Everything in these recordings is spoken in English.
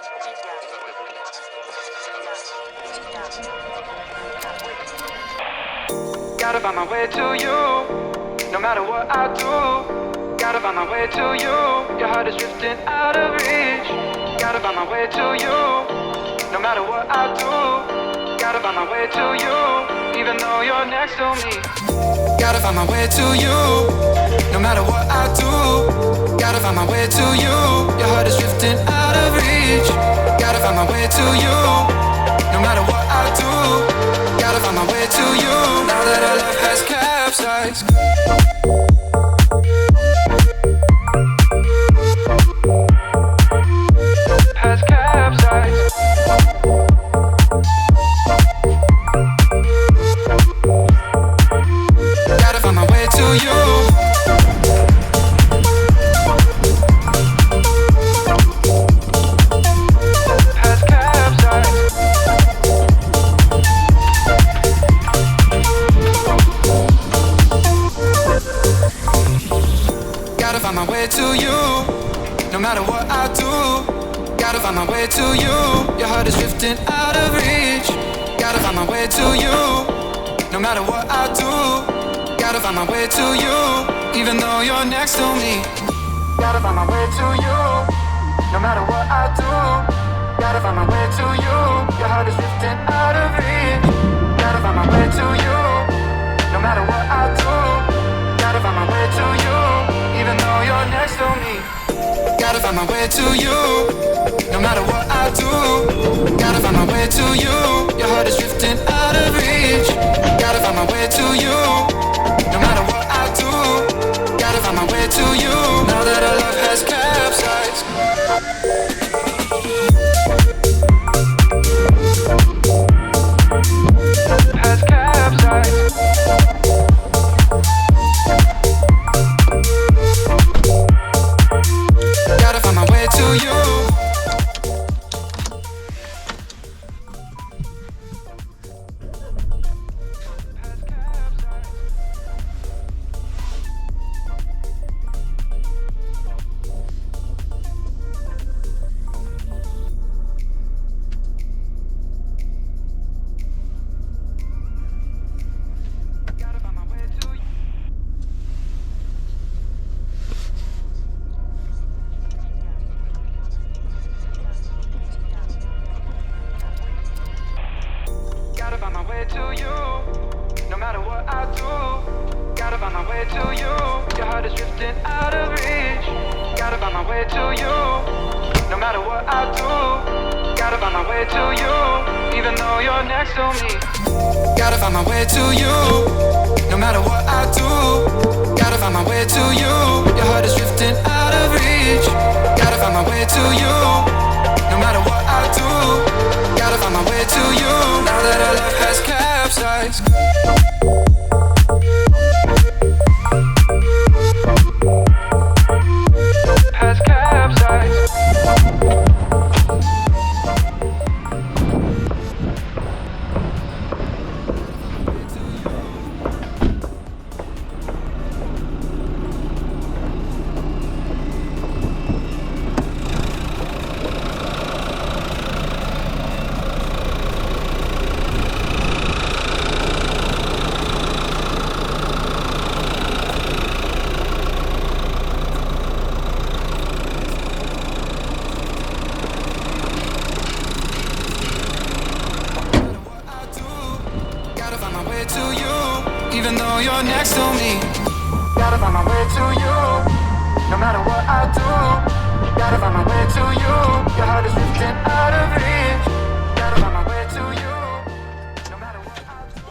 Gotta find my way to you, no matter what I do. Gotta find my way to you, your heart is drifting out of reach. Gotta find my way to you, no matter what I do. Gotta find my way to you, even though you're next to me. Gotta find my way to you, no matter what I do. Gotta find my way to you, your heart is drifting out of reach. Gotta find my way to you, no matter what I do. Gotta find my way to you, now that our love has capsized. Has capsized. Gotta find my way to you. Find my way to you, no matter what I do. Gotta find my way to you, your heart is drifting out of reach. Gotta find my way to you, no matter what I do. Gotta find my way to you, even though you're next to me. Gotta find my way to you, no matter what I do. Gotta find my way to you, your heart is drifting out of reach. Gotta find my way to you, no matter what I do. Gotta find my way to you, even though you're next to me. Gotta find my way to you, no matter what I do. Gotta find my way to you, your heart is drifting out of reach. Gotta find my way to you, no matter what I do. Gotta find my way to you, now that our love has capsized. Has capsized. Gotta find my way to you. Gotta find my way to you, no matter what I do. Gotta find my way to you, your heart is drifting out of reach. Gotta find my way to you, no matter what I do. Gotta find my way to you, even though you're next to me. Gotta find my way to you, no matter what I do. Gotta find my way to you, your heart is drifting out of reach. Gotta find my way to you, no matter what I do. Gotta find my way to you, now that our love has capsized. Has capsized. Even though you're next to me. Gotta find my way to you, no matter what I do. Gotta find my way to you, your heart is drifting out of reach. Gotta find my way to you, no matter what I do.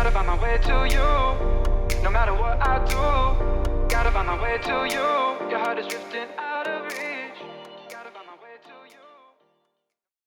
Gotta find my way to you. No matter what I do, gotta find my way to you. Your heart is drifting out.